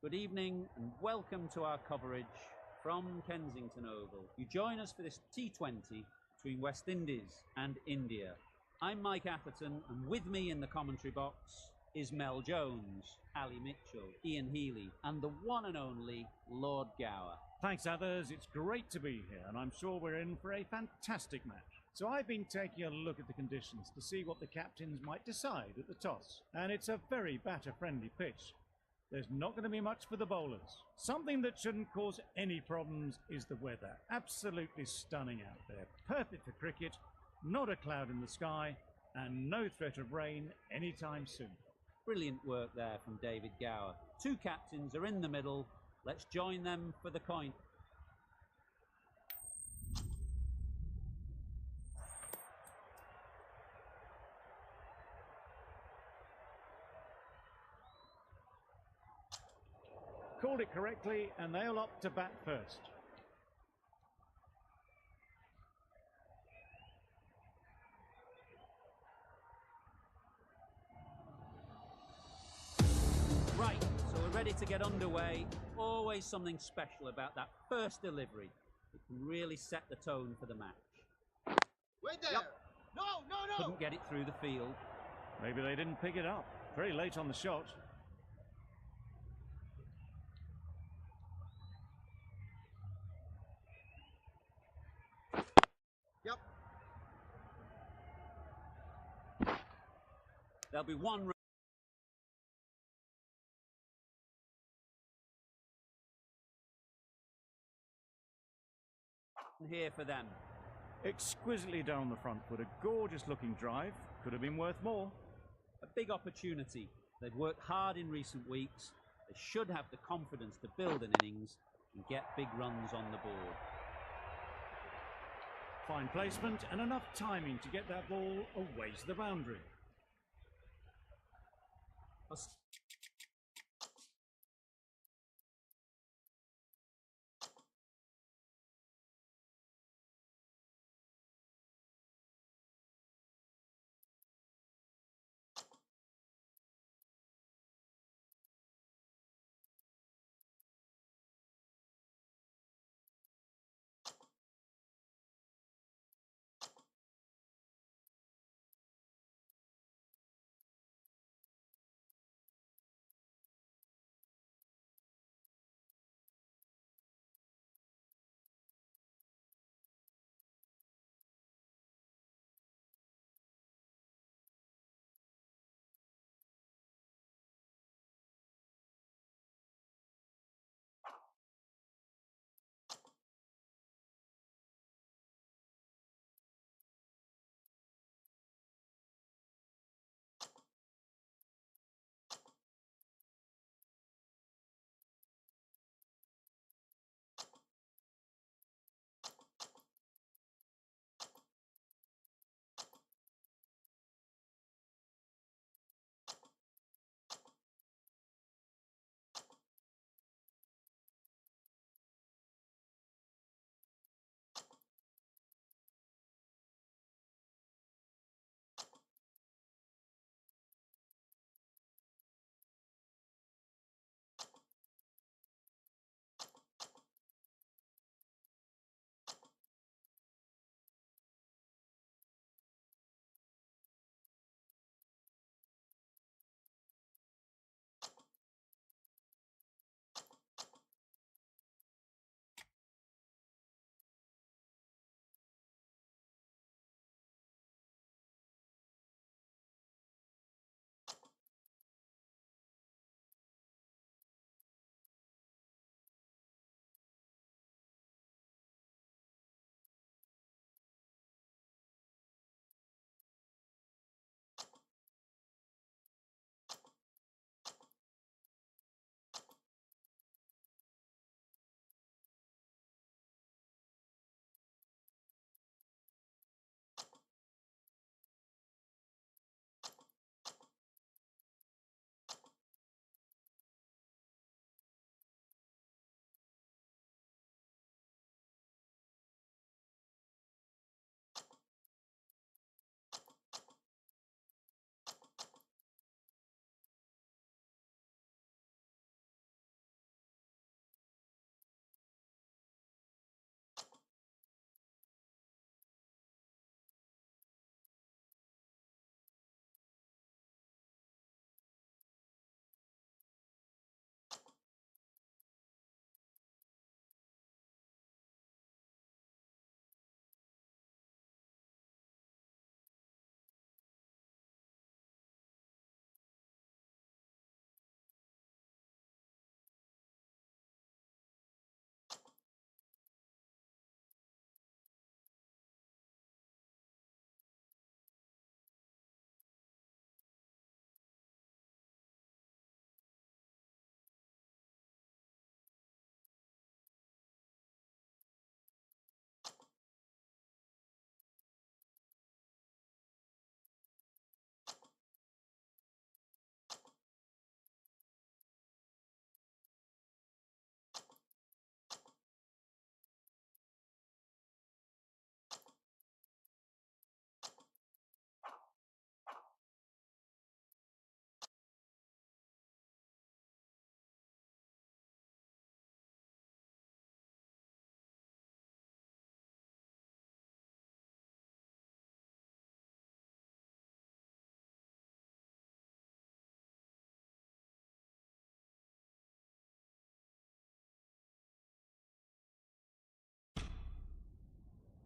Good evening and welcome to our coverage from Kensington Oval. You join us for this T20 between West Indies and India. I'm Mike Atherton, and with me in the commentary box is Mel Jones, Ali Mitchell, Ian Healy and the one and only Lord Gower. Thanks, others. It's great to be here, and I'm sure we're in for a fantastic match. So I've been taking a look at the conditions to see what the captains might decide at the toss, and it's a very batter-friendly pitch. There's not going to be much for the bowlers. Something that shouldn't cause any problems is the weather. Absolutely stunning out there. Perfect for cricket, not a cloud in the sky, and no threat of rain anytime soon. Brilliant work there from David Gower. Two captains are in the middle. Let's join them for the coin. Called it correctly, and they'll opt to bat first. Right, so we're ready to get underway. Always something special about that first delivery. It can really set the tone for the match. Wait there! Yep. No! Couldn't get it through the field. Maybe they didn't pick it up. Very late on the shot. Yep. There'll be one run here for them. Exquisitely down the front foot. A gorgeous looking drive. Could have been worth more. A big opportunity. They've worked hard in recent weeks. They should have the confidence to build an innings and get big runs on the board. Fine placement and enough timing to get that ball away to the boundary.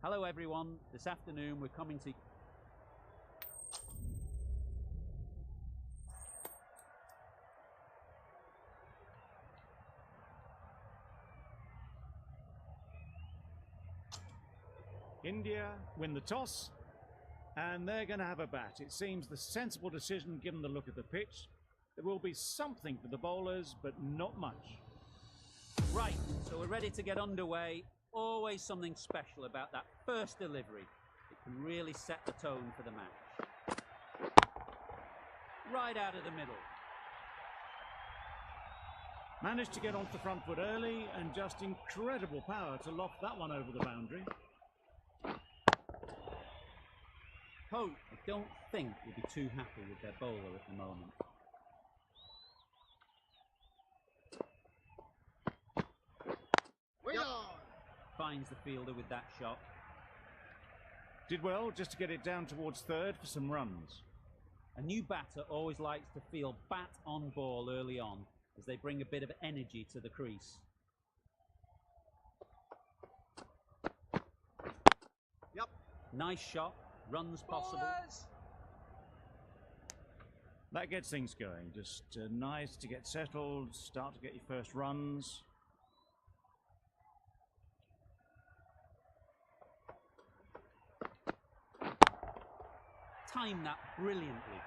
Hello everyone, this afternoon we're coming to... India win the toss, and they're going to have a bat. It seems the sensible decision given the look of the pitch. There will be something for the bowlers, but not much. Right, so we're ready to get underway. Always something special about that first delivery. It can really set the tone for the match. Right out of the middle. Managed to get onto the front foot early, and just incredible power to loft that one over the boundary. Pope, I don't think, will be too happy with their bowler at the moment. Finds the fielder with that shot. Did well just to get it down towards third for some runs. A new batter always likes to feel bat on ball early on, as they bring a bit of energy to the crease. Yep. Nice shot. Runs possible. Bowlers! That gets things going. Just nice to get settled, start to get your first runs. Time that brilliantly.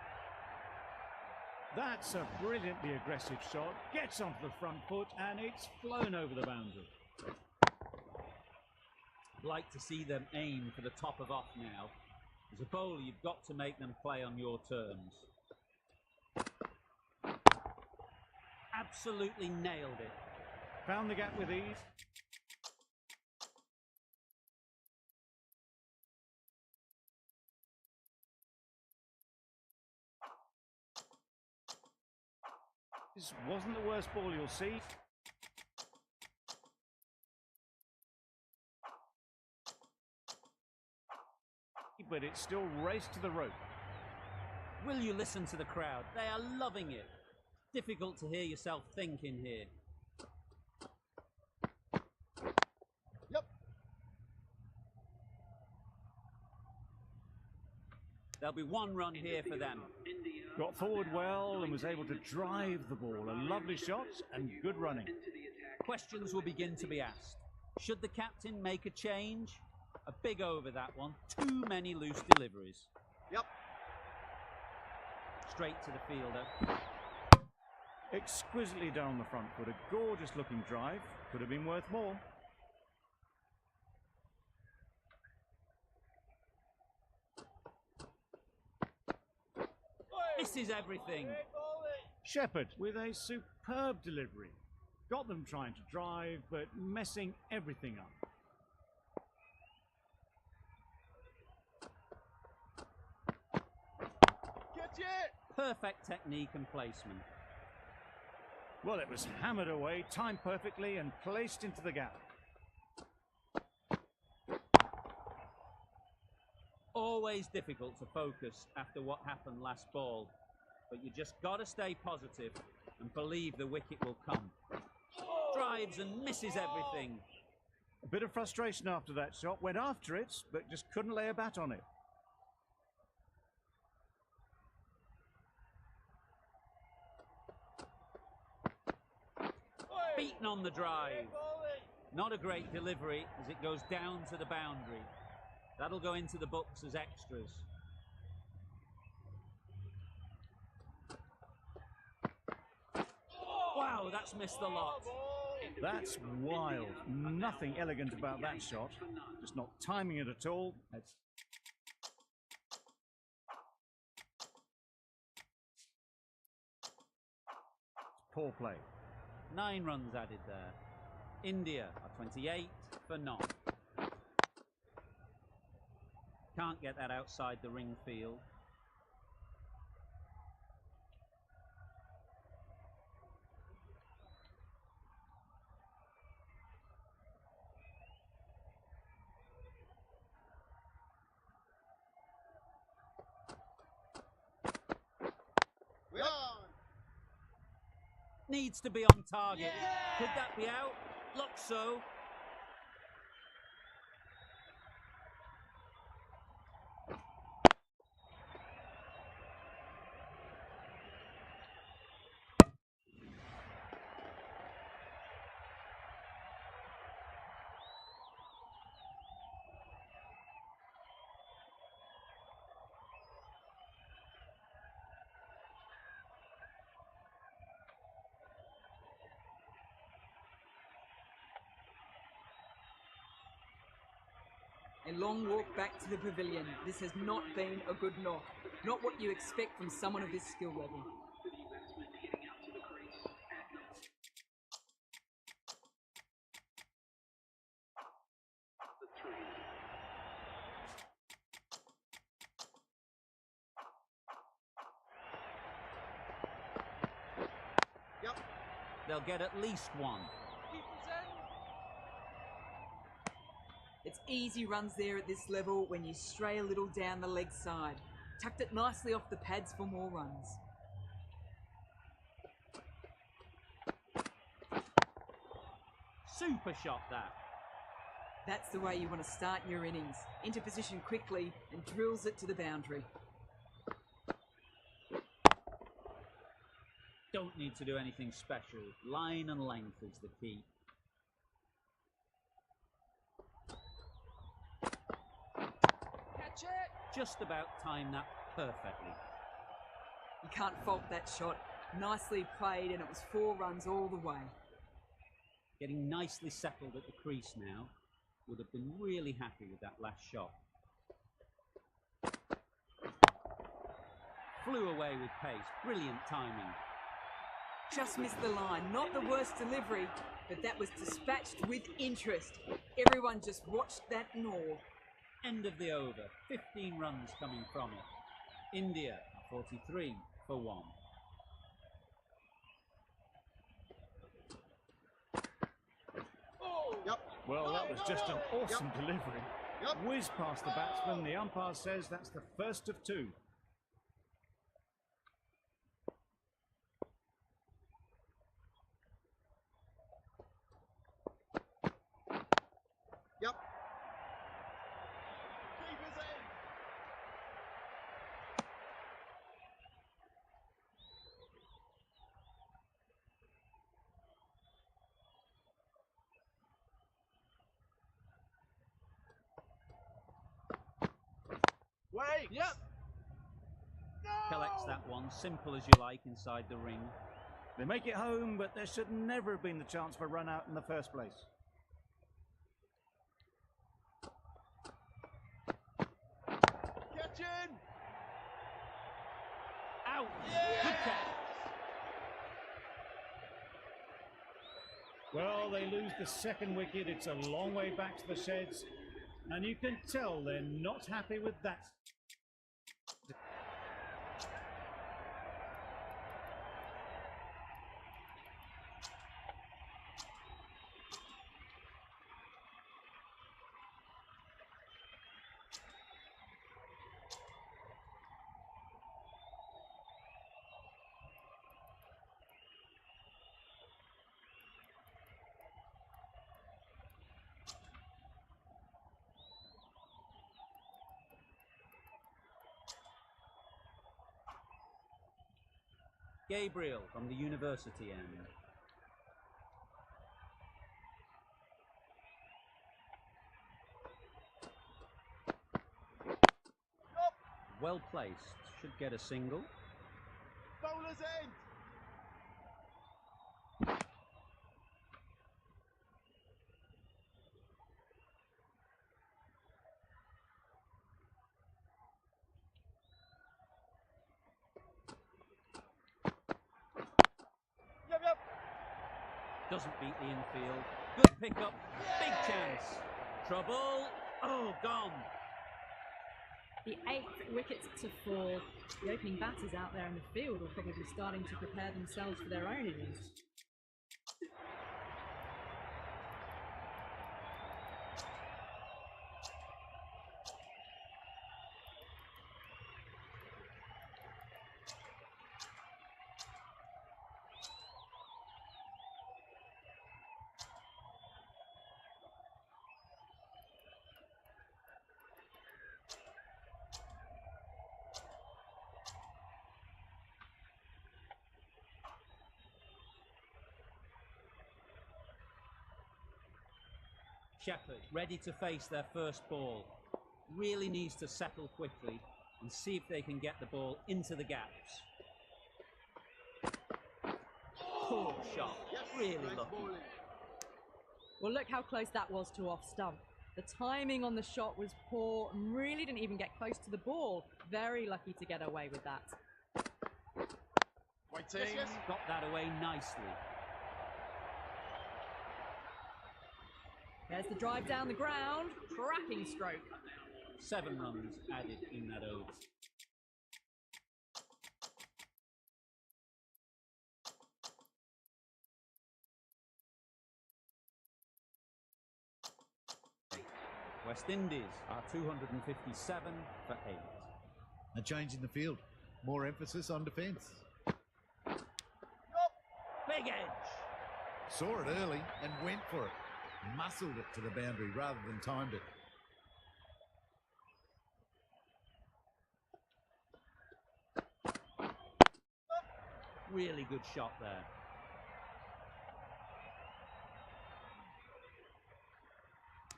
That's a brilliantly aggressive shot. Gets onto the front foot, and it's flown over the boundary. Like to see them aim for the top of off now. As a bowler, you've got to make them play on your terms. Absolutely nailed it. Found the gap with ease. This wasn't the worst ball you'll see. But it's still raced to the rope. Will you listen to the crowd? They are loving it. Difficult to hear yourself think in here. Yep. There'll be one run here for them. Got forward well and was able to drive the ball. A lovely shot and good running. Questions will begin to be asked. Should the captain make a change? A big over that one. Too many loose deliveries. Yep. Straight to the fielder. Exquisitely down the front foot. A gorgeous looking drive. Could have been worth more. Misses everything. Shepherd with a superb delivery. Got them trying to drive, but messing everything up. Perfect technique and placement. Well, it was hammered away, timed perfectly and placed into the gap. Always difficult to focus after what happened last ball, but you just got to stay positive and believe the wicket will come. Drives and misses everything. A bit of frustration after that shot. Went after it, but just couldn't lay a bat on it. Beaten on the drive. Not a great delivery as it goes down to the boundary. That'll go into the books as extras. Wow, that's missed a lot. That's wild. Nothing elegant about that shot. Just not timing it at all. That's poor play. 9 runs added there. India are 28 for none. Can't get that outside the ring field. Needs to be on target. Could that be out? Looks so. A long walk back to the pavilion. This has not been a good knock. Not what you expect from someone of this skill level. Yep. They'll get at least one. It's easy runs there at this level when you stray a little down the leg side. Tucked it nicely off the pads for more runs. Super shot that. That's the way you want to start your innings. Into position quickly and drills it to the boundary. Don't need to do anything special. Line and length is the key. Catch it! Just about timed that perfectly. You can't fault that shot. Nicely played, and it was 4 runs all the way. Getting nicely settled at the crease now. Would have been really happy with that last shot. Flew away with pace. Brilliant timing. Just missed the line. Not the worst delivery, but that was dispatched with interest. Everyone just watched that gnaw. End of the over. 15 runs coming from it. India 43 for 1. Yep. Well, that was just an awesome delivery. Yep. Whiz past the batsman. The umpire says that's the first of 2. Yep. Wait. Yep. Collects that one, simple as you like, inside the ring. They make it home, but there should never have been the chance for a run out in the first place. Catch in. Out! Good catch! Well, they lose the second wicket. It's a long way back to the sheds, and you can tell they're not happy with that. Gabriel from the university end. Well placed. Should get a single. Bowler's end. Yep, yep. Doesn't beat the infield. Good pickup. Big chance. Trouble. Oh, gone. The 8th wicket to fall. The opening batters out there in the field are probably starting to prepare themselves for their own innings. Shepherd ready to face their first ball. Really needs to settle quickly and see if they can get the ball into the gaps. Poor shot. Yes, Really nice lucky. bowling. Well, look how close that was to off stump. The timing on the shot was poor and really didn't even get close to the ball. Very lucky to get away with that. Waiting. Yes. Got that away nicely. There's the drive down the ground. Cracking stroke. 7 runs added in that over. West Indies are 257 for 8. A change in the field. More emphasis on defence. Big edge! Saw it early and went for it. Muscled it to the boundary rather than timed it. Really good shot there.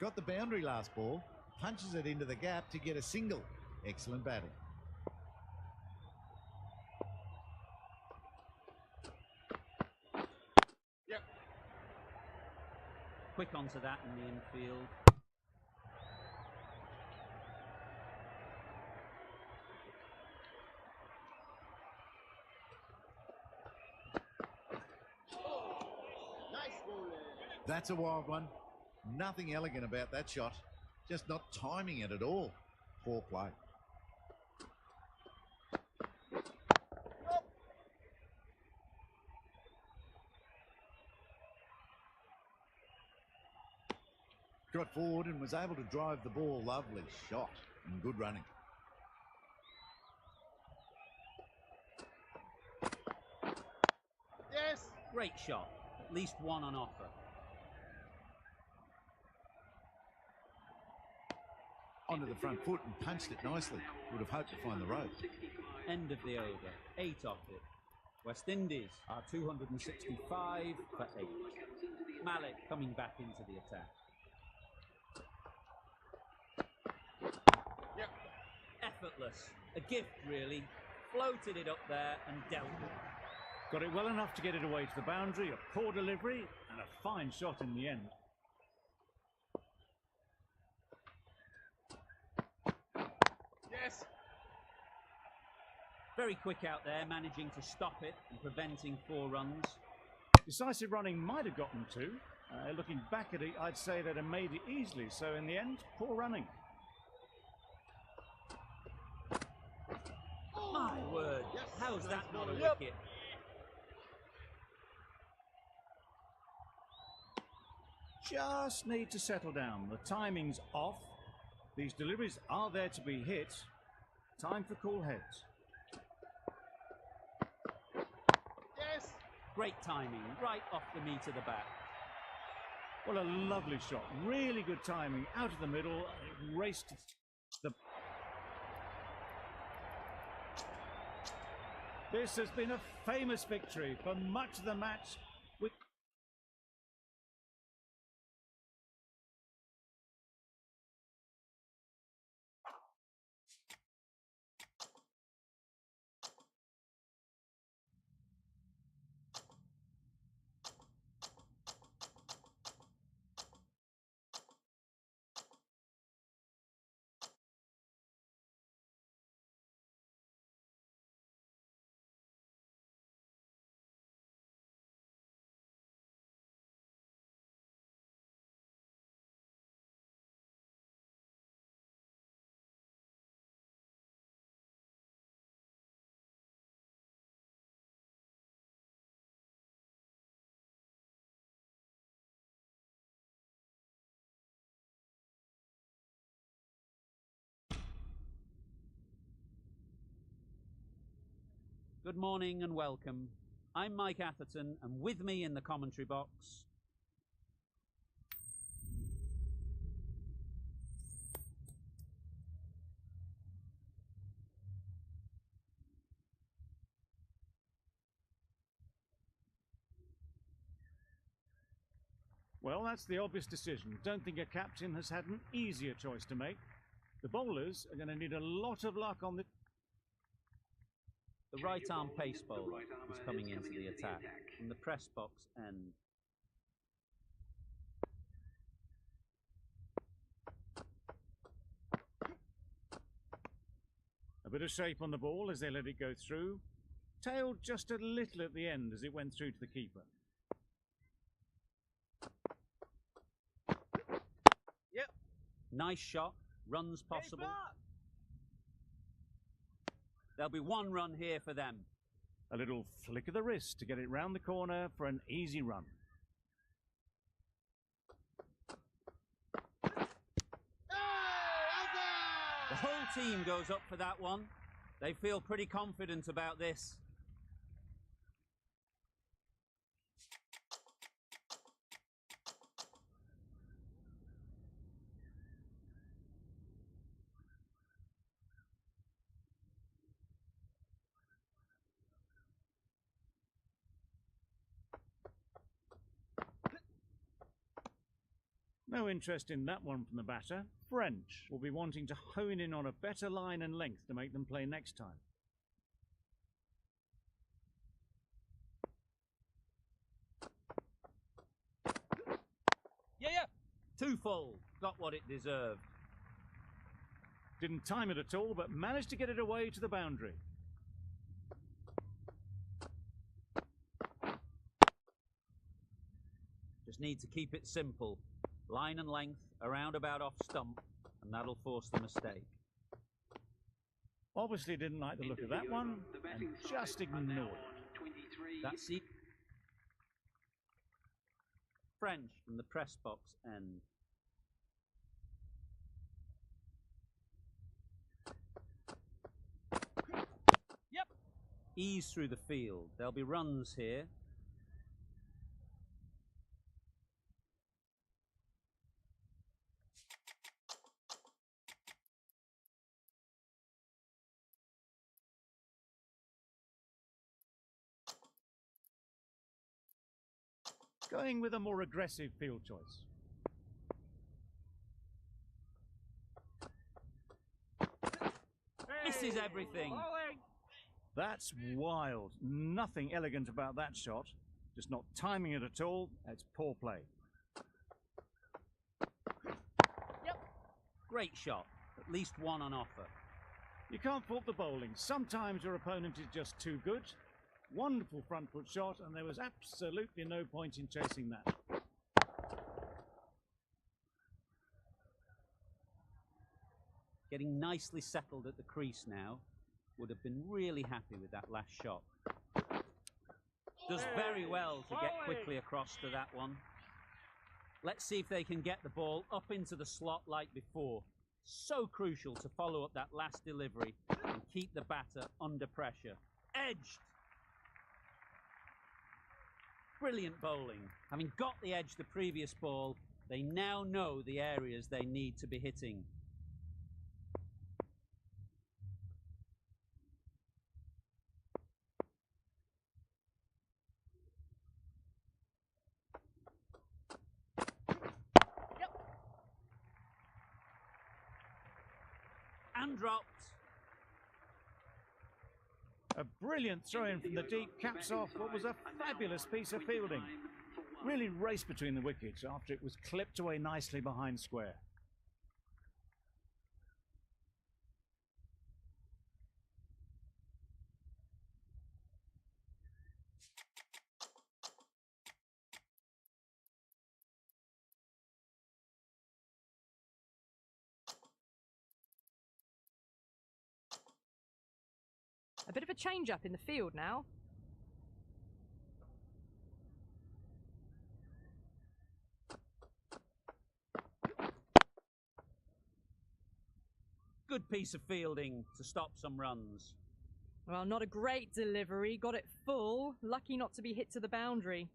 Got the boundary last ball. Punches it into the gap to get a single. Excellent batting. Yep. Quick onto that in the infield. Nice ball. That's a wild one. Nothing elegant about that shot. Just not timing it at all. Poor play. Got forward and was able to drive the ball. Lovely shot and good running. Yes. Great shot. At least one on offer. Onto the front foot and punched it nicely. Would have hoped to find the rope. End of the over. 8 off it. West Indies are 265 for 8. Malik coming back into the attack. Yep. Effortless. A gift, really. Floated it up there and dealt with it. Got it well enough to get it away to the boundary, a poor delivery, and a fine shot in the end. Yes. Very quick out there, managing to stop it and preventing 4 runs. Decisive running might have gotten 2. Looking back at it, I'd say they'd have made it easily. So in the end, poor running. My word, Yes. how's that not a Yep. wicket? Just need to settle down. The timing's off. These deliveries are there to be hit. Time for cool heads. Yes. Great timing, right off the meat of the bat. Well, a lovely shot. Really good timing. Out of the middle. It raced the... This has been a famous victory for much of the match. With Good morning and welcome. I'm Mike Atherton, and with me in the commentary box, well, that's the obvious decision. Don't think a captain has had an easier choice to make. The bowlers are going to need a lot of luck on the... the right-arm pace bowler is coming into the attack from the press box end. A bit of shape on the ball as they let it go through. Tailed just a little at the end as it went through to the keeper. Yep. Nice shot. Runs possible. There'll be one run here for them. A little flick of the wrist to get it round the corner for an easy run. The whole team goes up for that one. They feel pretty confident about this. No interest in that one from the batter. French will be wanting to hone in on a better line and length to make them play next time. Yeah. Too full. Got what it deserved. Didn't time it at all, but managed to get it away to the boundary. Just need to keep it simple. Line and length, around about off stump, and that'll force the mistake. Obviously didn't like the look of that one, and just ignored it. That's it. French from the press box end. Yep. Ease through the field. There'll be runs here. Going with a more aggressive field choice. Misses everything. That's wild. Nothing elegant about that shot. Just not timing it at all. It's poor play. Yep. Great shot. At least one on offer. You can't fault the bowling. Sometimes your opponent is just too good. Wonderful front foot shot, and there was absolutely no point in chasing that. Getting nicely settled at the crease now. Would have been really happy with that last shot. Does very well to get quickly across to that one. Let's see if they can get the ball up into the slot like before. So crucial to follow up that last delivery and keep the batter under pressure. Edged. Brilliant bowling. Having got the edge the previous ball, they now know the areas they need to be hitting. Yep. And dropped. A brilliant throw-in from the deep caps off what was a fabulous piece of fielding. Really raced between the wickets after it was clipped away nicely behind square. A bit of a change-up in the field now. Good piece of fielding to stop some runs. Well, not a great delivery. Got it full. Lucky not to be hit to the boundary.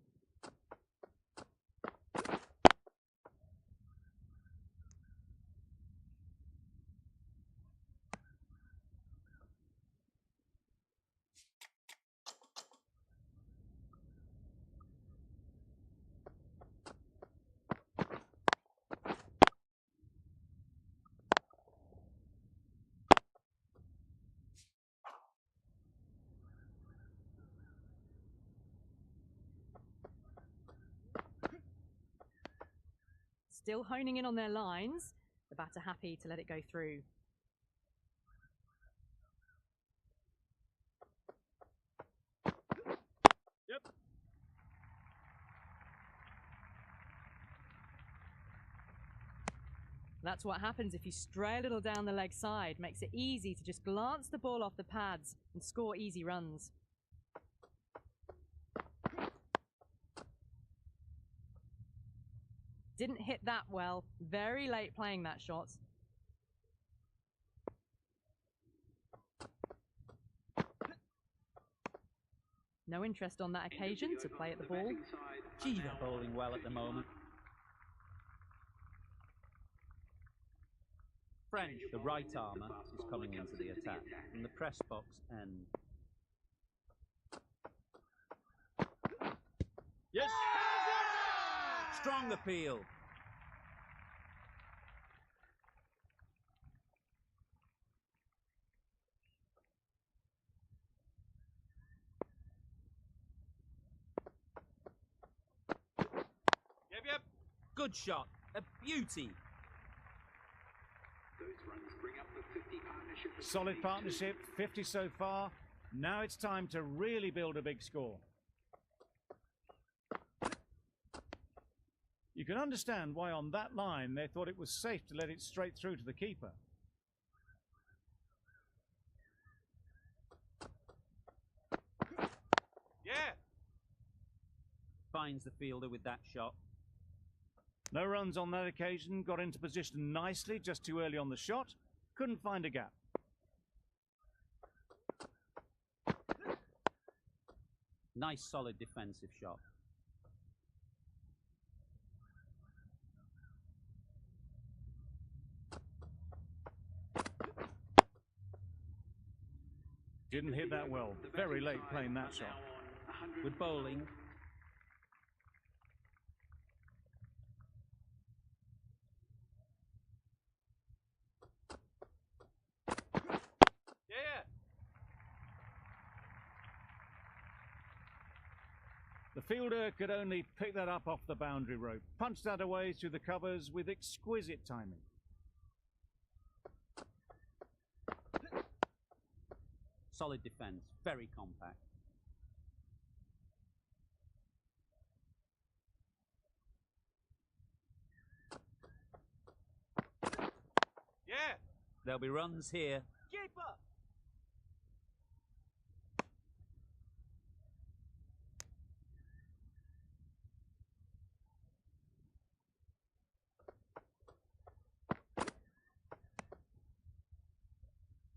Still honing in on their lines. The batter happy to let it go through. That's what happens if you stray a little down the leg side. Makes it easy to just glance the ball off the pads and score easy runs. Didn't hit that well. Very late playing that shot. No interest on that occasion to play at the ball. Gee, they're bowling well at the moment. French, the right armour, is coming into the attack from the press box end. Yes! Strong appeal. Yep. Good shot. A beauty. Solid partnership, 50 so far. Now it's time to really build a big score. You can understand why on that line they thought it was safe to let it straight through to the keeper. Yeah! Finds the fielder with that shot. No runs on that occasion, got into position nicely just too early on the shot. Couldn't find a gap. Nice solid defensive shot. Didn't hit that well. Very late playing that shot. Good bowling. Yeah! The fielder could only pick that up off the boundary rope. Punched that away through the covers with exquisite timing. Solid defence. Very compact. Yeah! There'll be runs here. Keeper!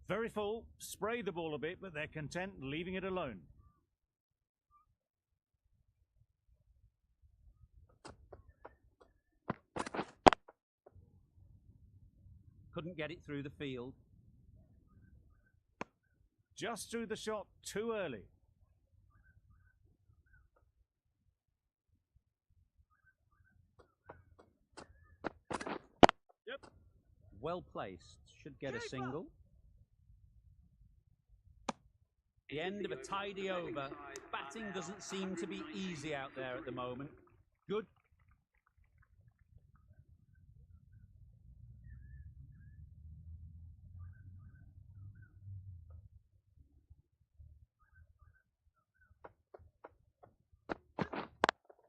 Very full, sprayed the ball a bit, but they're content leaving it alone. Couldn't get it through the field. Just threw the shot too early. Yep. Well placed. Should get a single. The end of a tidy over. Batting doesn't seem to be easy out there at the moment. Good.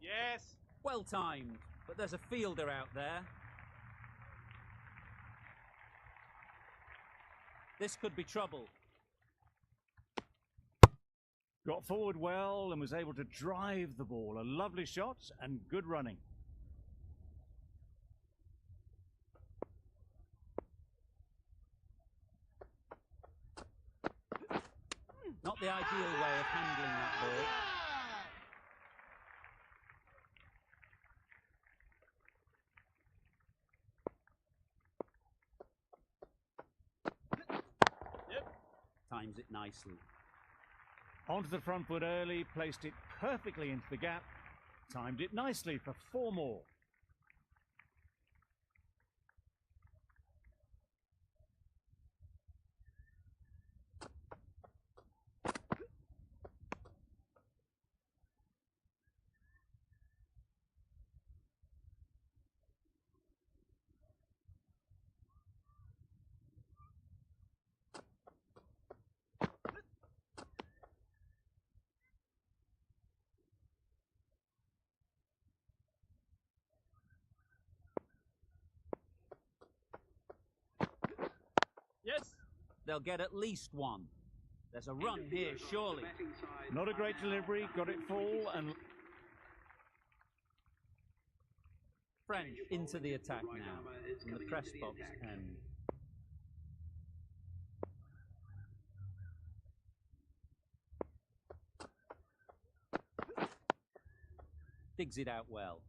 Yes! Well timed, but there's a fielder out there. This could be trouble. Got forward well and was able to drive the ball. A lovely shot and good running. Not the ideal way of handling that ball. Times it nicely. Onto the front foot early, placed it perfectly into the gap. Timed it nicely for 4 more. they'll get at least one. There's a run here, surely. Not a great delivery, got it full and... French into the attack now, from the press box end. Digs it out well.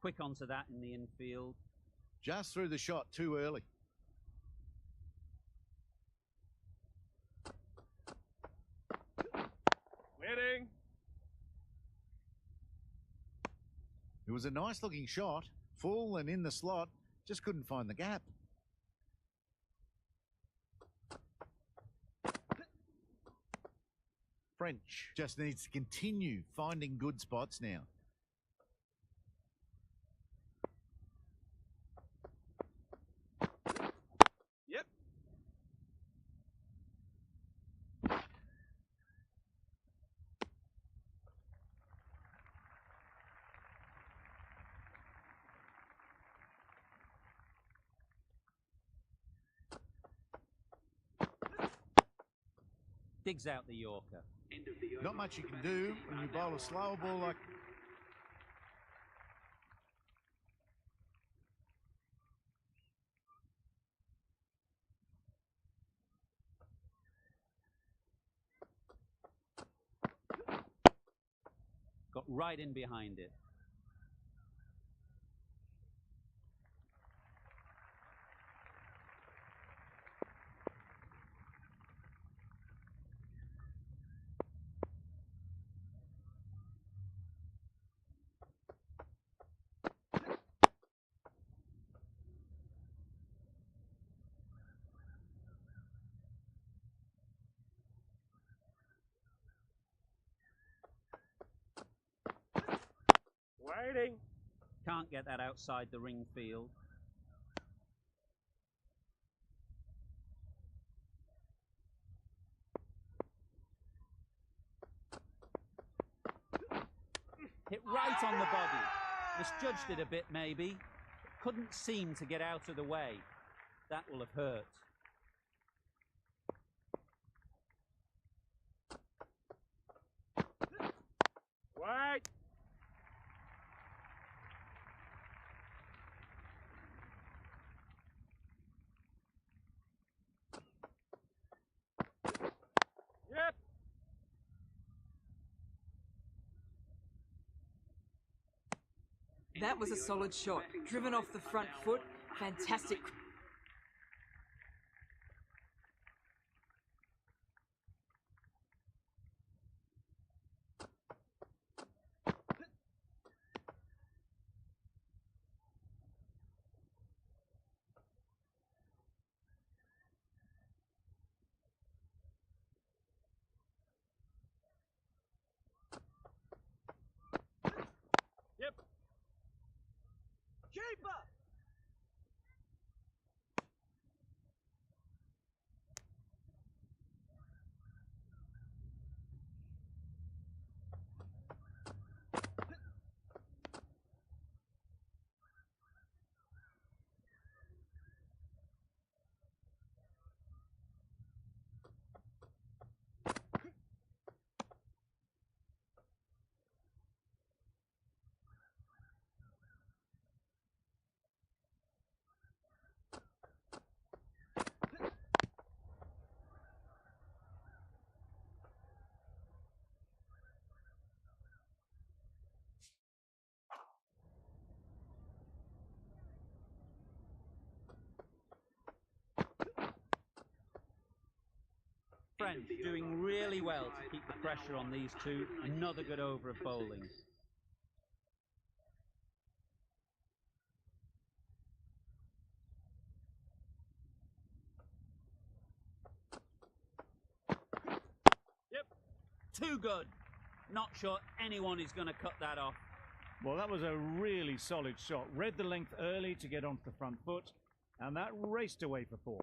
Quick onto that in the infield. Just threw the shot too early. Winning. It was a nice looking shot, full and in the slot, just couldn't find the gap. French just needs to continue finding good spots now. Yep. Digs out the Yorker. Not much you can do when you bowl a slower ball like... Got right in behind it. Waiting. Can't get that outside the ring field. Hit right on the body. Misjudged it a bit, maybe. Couldn't seem to get out of the way. That will have hurt. Wait. Yep. That was a solid shot. Driven off the front foot. Fantastic. Yep. Keeper! French doing really well to keep the pressure on these two. Another good over of bowling. Yep. Too good. Not sure anyone is going to cut that off. Well, that was a really solid shot. Read the length early to get onto the front foot, and that raced away for four.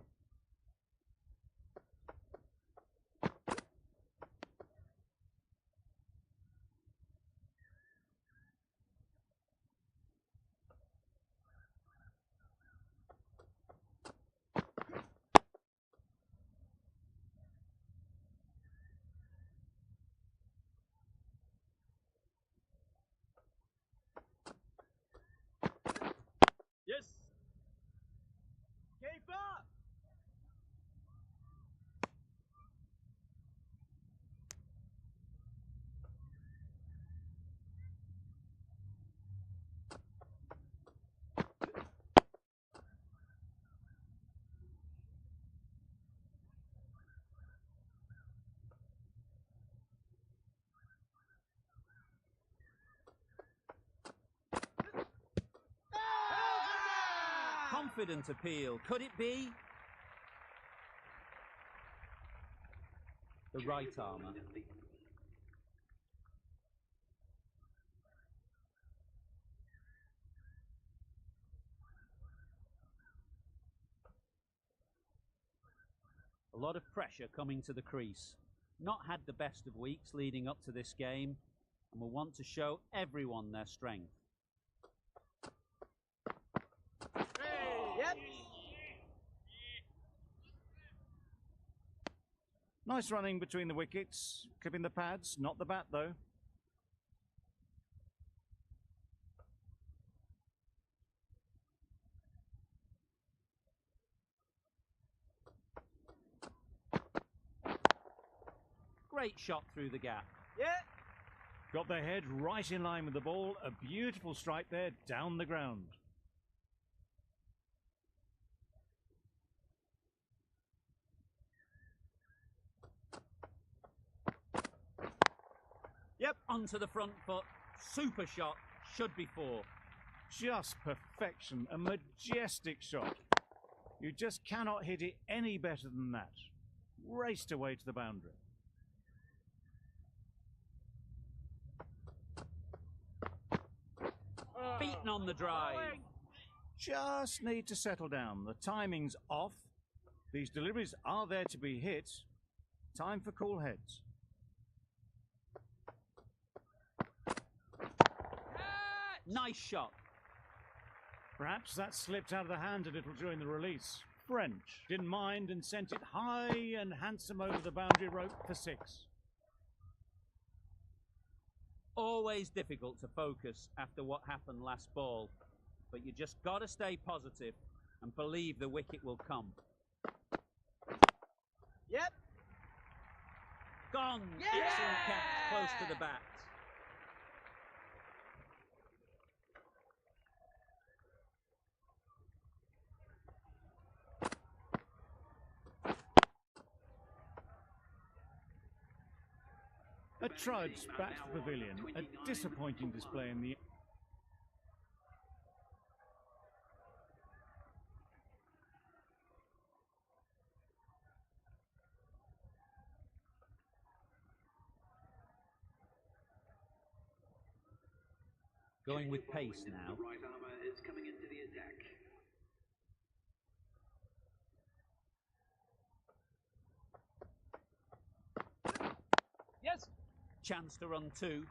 confident appeal. Could it be? The right armour. A lot of pressure coming to the crease. Not had the best of weeks leading up to this game, and will want to show everyone their strength. Yep. Nice running between the wickets, clipping the pads, not the bat though. Great shot through the gap. Yeah. Got their head right in line with the ball. A beautiful strike there down the ground. Yep, onto the front foot. Super shot. Should be four. Just perfection. A majestic shot. You just cannot hit it any better than that. Raced away to the boundary. Beaten on the drive. Just need to settle down. The timing's off. These deliveries are there to be hit. Time for cool heads. Nice shot. Perhaps that slipped out of the hand a little during the release. French didn't mind and sent it high and handsome over the boundary rope for six. Always difficult to focus after what happened last ball, but you just got to stay positive and believe the wicket will come. Yep. Gone. Yeah! Excellent catch, close to the bat. A trudge back to the pavilion. A disappointing display in the... Going with pace now. Right armour is coming into the attack. Yes. Chance to run two.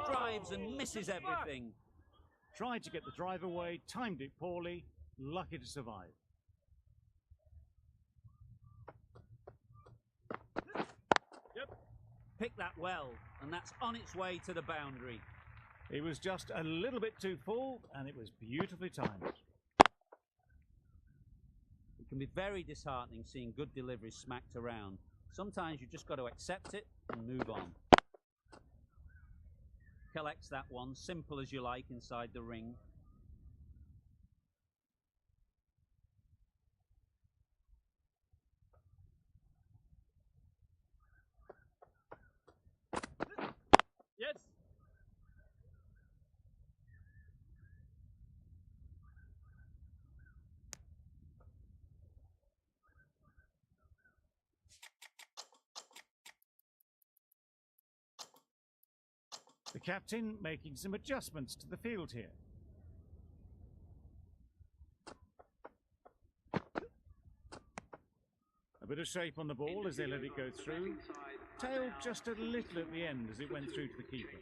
Drives and misses everything. Tried to get the drive away, timed it poorly, lucky to survive. Picked that well, and that's on its way to the boundary. It was just a little bit too full, and it was beautifully timed. It can be very disheartening seeing good deliveries smacked around. Sometimes you've just got to accept it and move on. Collects that one, simple as you like, inside the ring. Yes. The captain making some adjustments to the field here. A bit of shape on the ball as they let it go through. Tailed just a little at the end as it went through to the keeper.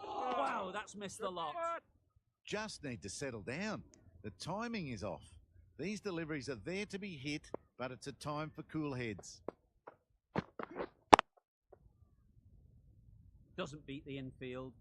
Wow, that's missed the lot. Just need to settle down. The timing is off. These deliveries are there to be hit, but it's a time for cool heads. Doesn't beat the infield.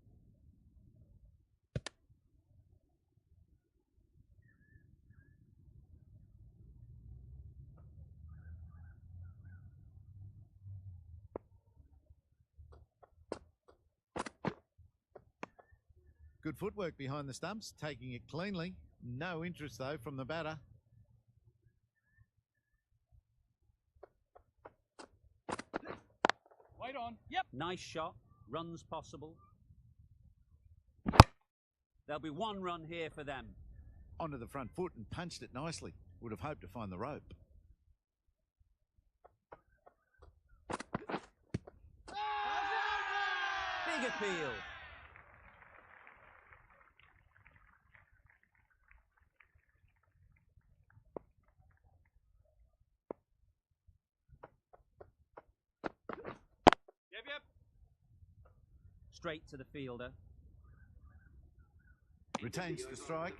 Good footwork behind the stumps, taking it cleanly. No interest, though, from the batter. Wait on. Yep. Nice shot. Runs possible. There'll be one run here for them. Onto the front foot and punched it nicely. Would have hoped to find the rope. Big appeal. Yep. Straight to the fielder. Retains the strike.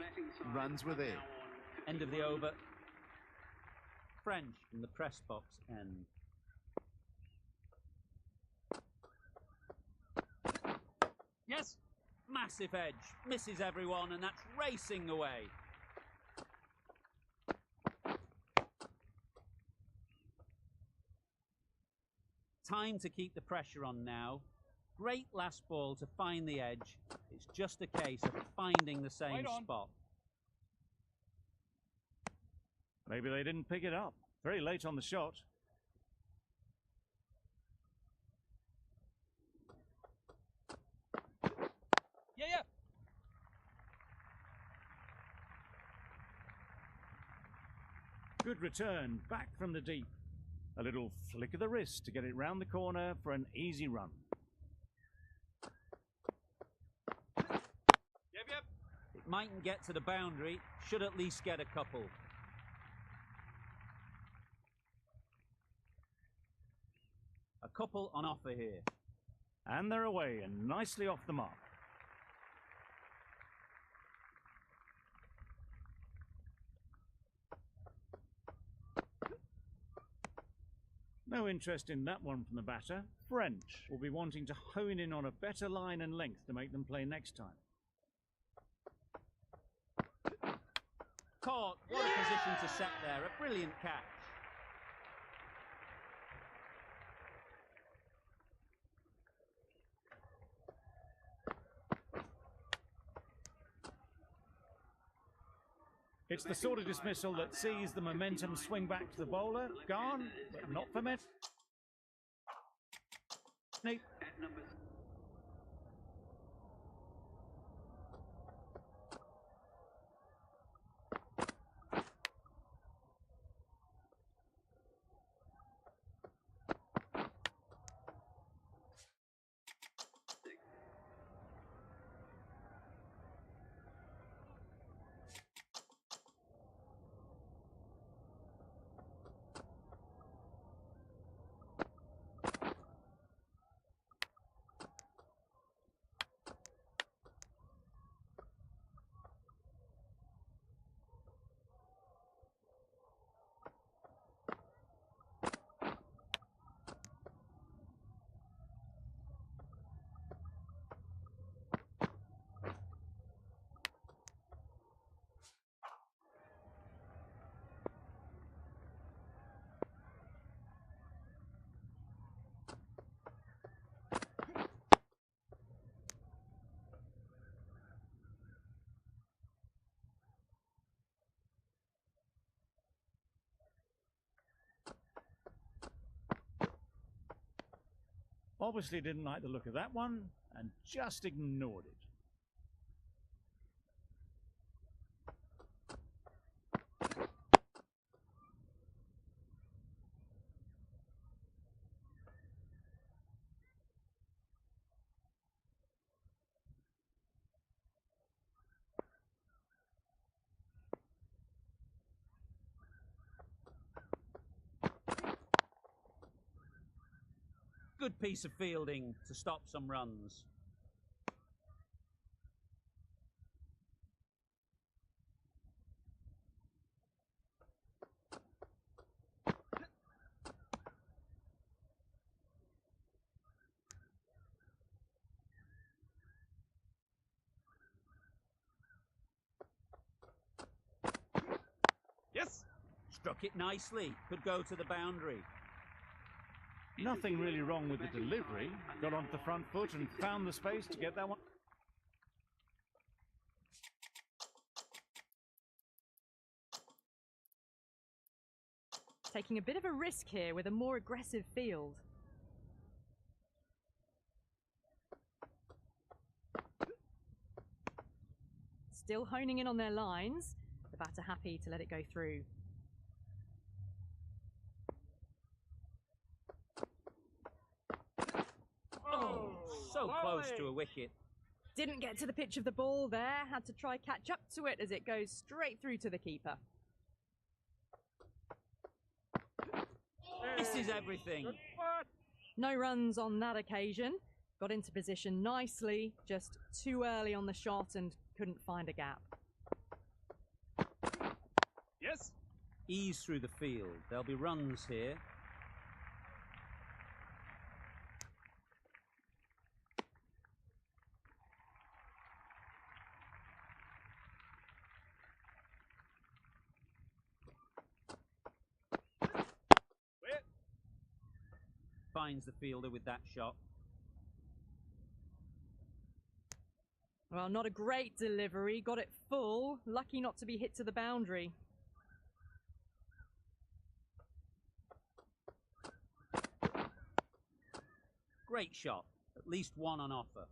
Runs were there. End of the over. French from the press box end. Yes. Massive edge. Misses everyone, and that's racing away. Time to keep the pressure on now. Great last ball to find the edge. It's just a case of finding the same spot. Maybe they didn't pick it up. Very late on the shot. Yeah. Good return, back from the deep. A little flick of the wrist to get it round the corner for an easy run. Yep. It mightn't get to the boundary, should at least get a couple. A couple on offer here. And they're away and nicely off the mark. No interest in that one from the batter. French will be wanting to hone in on a better line and length to make them play next time. Caught. What a position to set there. A brilliant catch. It's the sort of dismissal that sees the momentum swing back to the bowler. Gone, but not for Met. At number Obviously didn't like the look of that one and just ignored it. Good piece of fielding to stop some runs. Yes. Struck it nicely. Could go to the boundary. Nothing really wrong with the delivery. Got onto the front foot and found the space to get that one. taking a bit of a risk here with a more aggressive field. Still honing in on their lines. The batter happy to let it go through. Oh, so close to a wicket. Didn't get to the pitch of the ball there. Had to try catch up to it as it goes straight through to the keeper. This is everything. No runs on that occasion. Got into position nicely, just too early on the shot and couldn't find a gap. Yes. Ease through the field. There'll be runs here. Finds the fielder with that shot. Well, not a great delivery. Got it full. Lucky not to be hit to the boundary. Great shot. At least one on offer.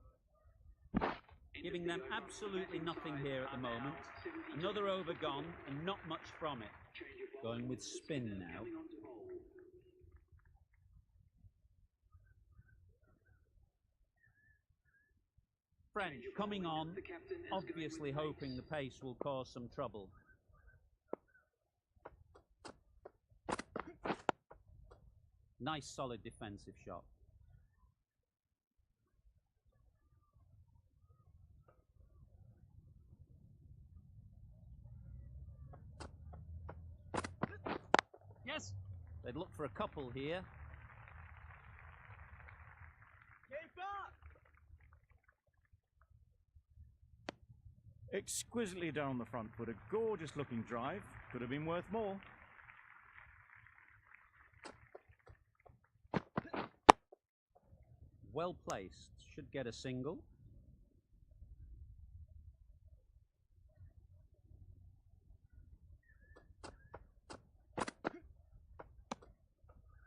Giving them absolutely nothing here at the moment. Another over gone and not much from it. Going with spin now. French coming on, obviously hoping the pace will cause some trouble. Nice solid defensive shot. Yes. They'd look for a couple here. Exquisitely done on the front foot. A gorgeous looking drive. Could have been worth more. Well placed. Should get a single.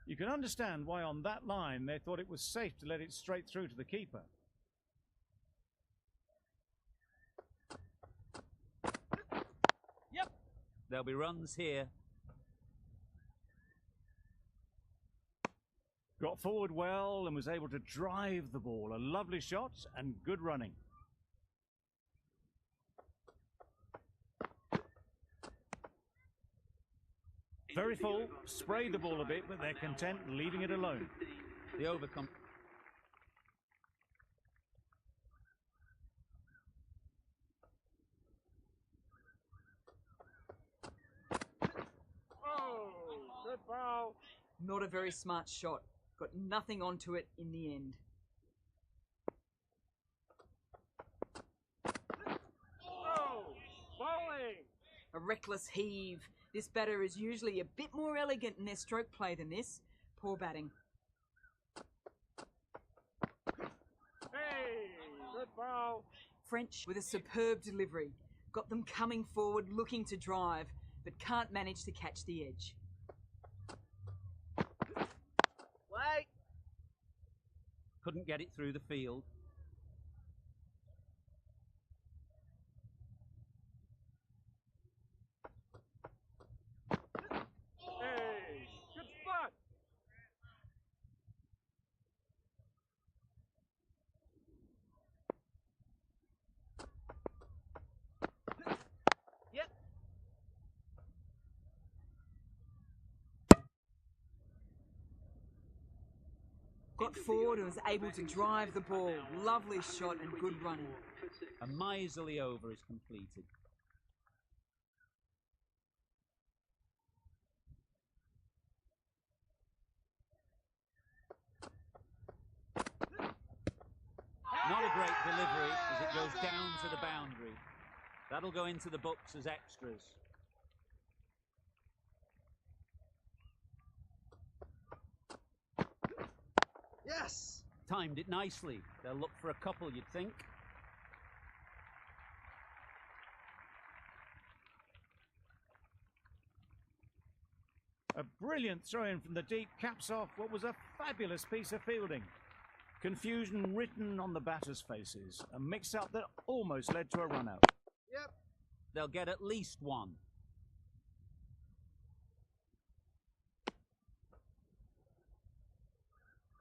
You can understand why on that line they thought it was safe to let it straight through to the keeper. Yep. There'll be runs here. Got forward well and was able to drive the ball. A lovely shot and good running. Very full, sprayed the ball a bit, but they're content leaving it alone. The overcome. Oh, good ball. Not a very smart shot. Got nothing onto it in the end. Oh, bowling. A reckless heave. This batter is usually a bit more elegant in their stroke play than this. Poor batting. Hey, good ball. French with a superb delivery. Got them coming forward looking to drive, but can't manage to catch the edge. Wait. Couldn't get it through the field. Hey, good spot. Yep. Got forward and was able to drive the ball. Lovely shot and good running. A miserly over is completed. Not a great delivery as it goes down to the boundary. That'll go into the books as extras. Yes. Timed it nicely. They'll look for a couple, you'd think. A brilliant throw-in from the deep caps off what was a fabulous piece of fielding. Confusion written on the batters' faces, a mix-up that almost led to a run-out. Yep. They'll get at least one.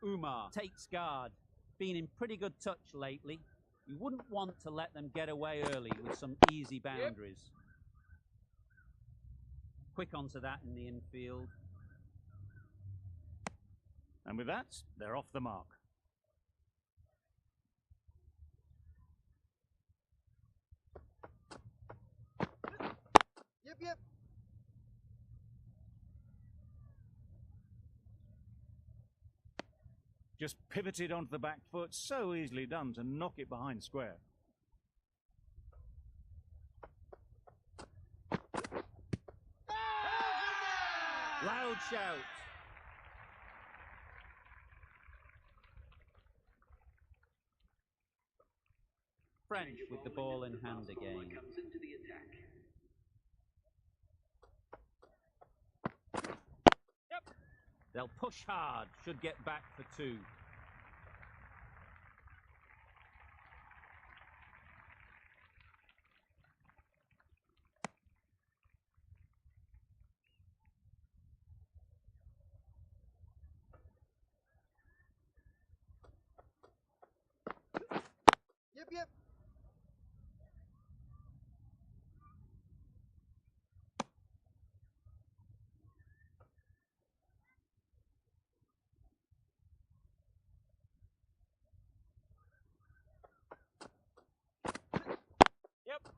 Umar takes guard. Been in pretty good touch lately. You wouldn't want to let them get away early with some easy boundaries. Quick onto that in the infield. And with that, they're off the mark. Yep. Just pivoted onto the back foot, so easily done to knock it behind square. Loud shout. French with the ball in hand again. Comes into the attack. They'll push hard, should get back for two. Yep.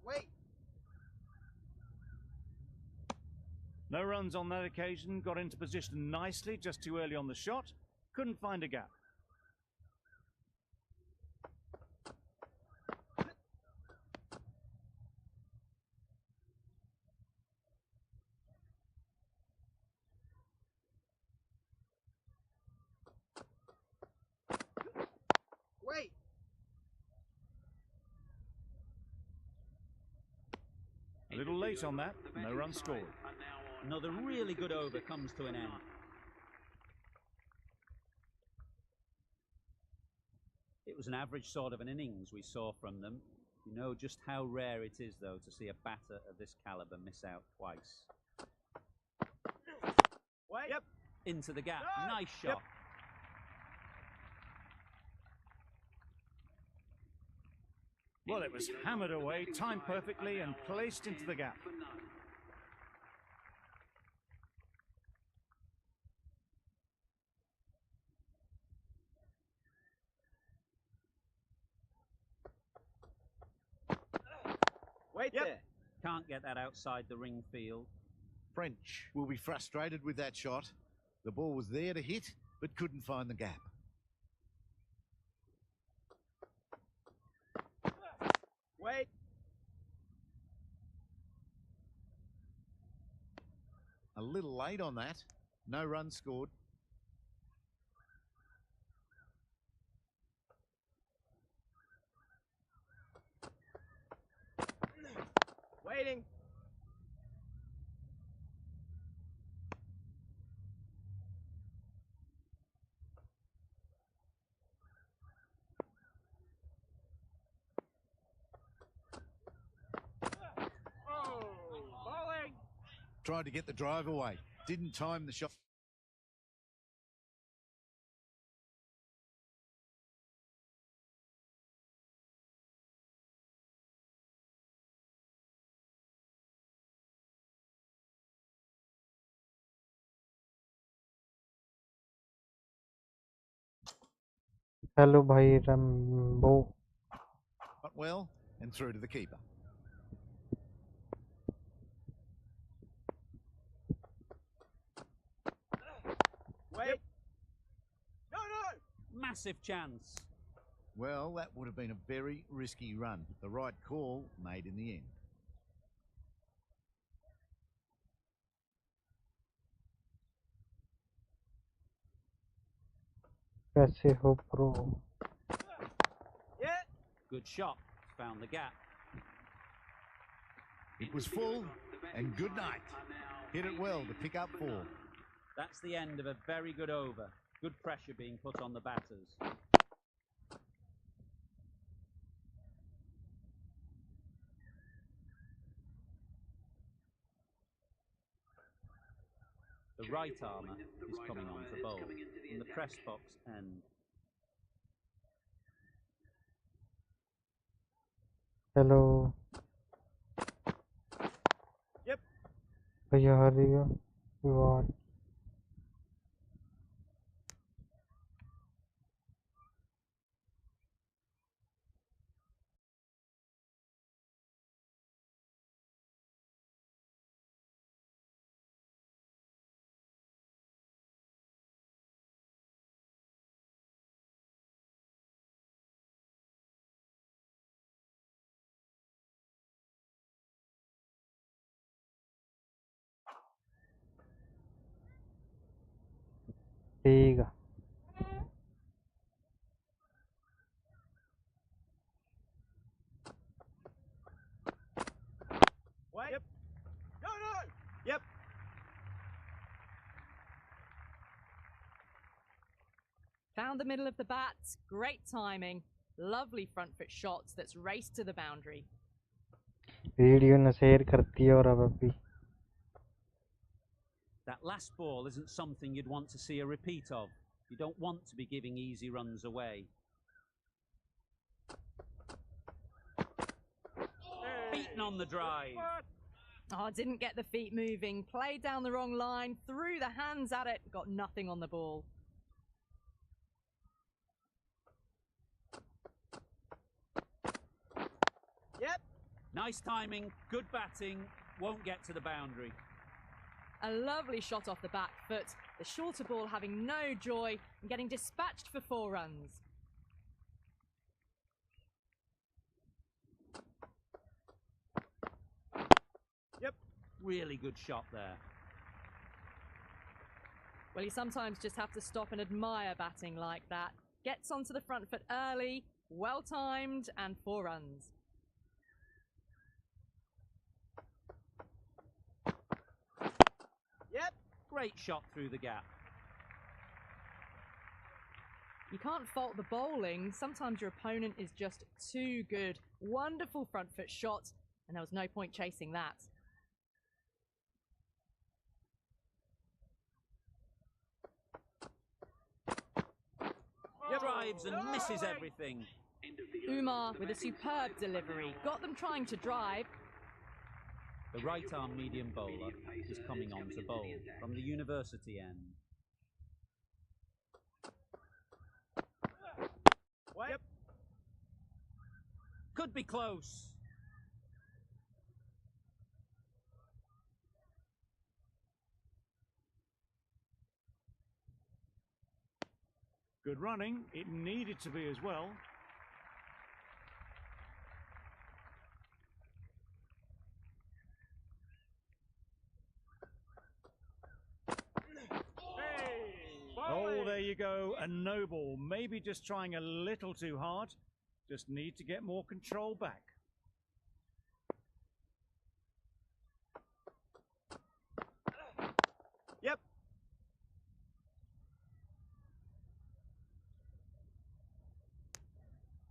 Wait. No runs on that occasion, got into position nicely, just too early on the shot, couldn't find a gap. Wait. A little late on that, no run scored. Another really good over comes to an end. It was an average sort of an innings we saw from them. You know just how rare it is, though, to see a batter of this caliber miss out twice. Wait. Yep. Into the gap. No. Nice shot. Well, it was hammered away, timed perfectly and placed into the gap. Wait Yep. there. Can't get that outside the ring field. French will be frustrated with that shot. The ball was there to hit, but couldn't find the gap. Wait. A little late on that. No run scored. Waiting. Oh, bowling. Tried to get the drive away. Didn't time the shot. Hello भाई Rambo But well, and through to the keeper. Wait. No. Massive chance. Well, that would have been a very risky run. The right call made in the end. कैसे हो pro? Yeah. Good shot. Found the gap. It was full, and good night. Hit it well to pick up 4. That's the end of a very good over. Good pressure being put on the batters. The right armour is coming on to bowl from the press box end. Hello. Yep. भैया हरिया विवाद. ठीक है. Wait. Yep. No, no. Yep. Found the middle of the bat. Great timing. Lovely front foot shots that's raced to the boundary. Video न share करती है और अब अभी. That last ball isn't something you'd want to see a repeat of. You don't want to be giving easy runs away. Beaten on the drive. Oh, didn't get the feet moving. Played down the wrong line. Threw the hands at it. Got nothing on the ball. Yep. Nice timing. Good batting. Won't get to the boundary. A lovely shot off the back foot. The shorter ball having no joy and getting dispatched for 4 runs. Yep. Really good shot there. Well, you sometimes just have to stop and admire batting like that. Gets onto the front foot early, well timed, and 4 runs. Yep. Great shot through the gap. You can't fault the bowling. Sometimes your opponent is just too good. Wonderful front foot shot, and there was no point chasing that. Drives and misses everything. Umar with a superb delivery. Got them trying to drive. The right arm medium bowler is coming on to bowl from the university end. Wait. Yep. Could be close. Good running. It needed to be as well. Oh, there you go. A no ball. Maybe just trying a little too hard. Just need to get more control back. Yep.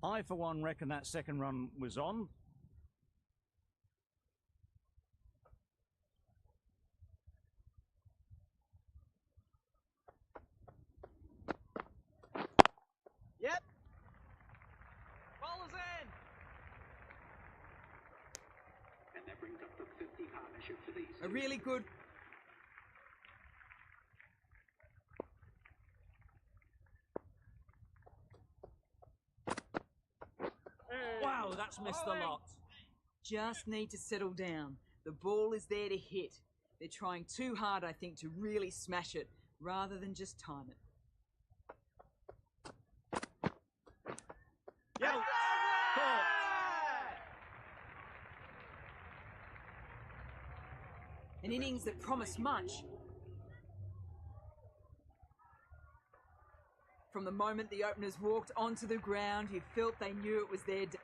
I, for one, reckon that second run was on. Yep. Bowler's in. And that brings up the 50 partnership for these. A really good. Wow, that's missed a lot. Just need to settle down. The ball is there to hit. They're trying too hard, I think, to really smash it, rather than just time it. Yep. An innings that promised much. From the moment the openers walked onto the ground, you felt they knew it was their day.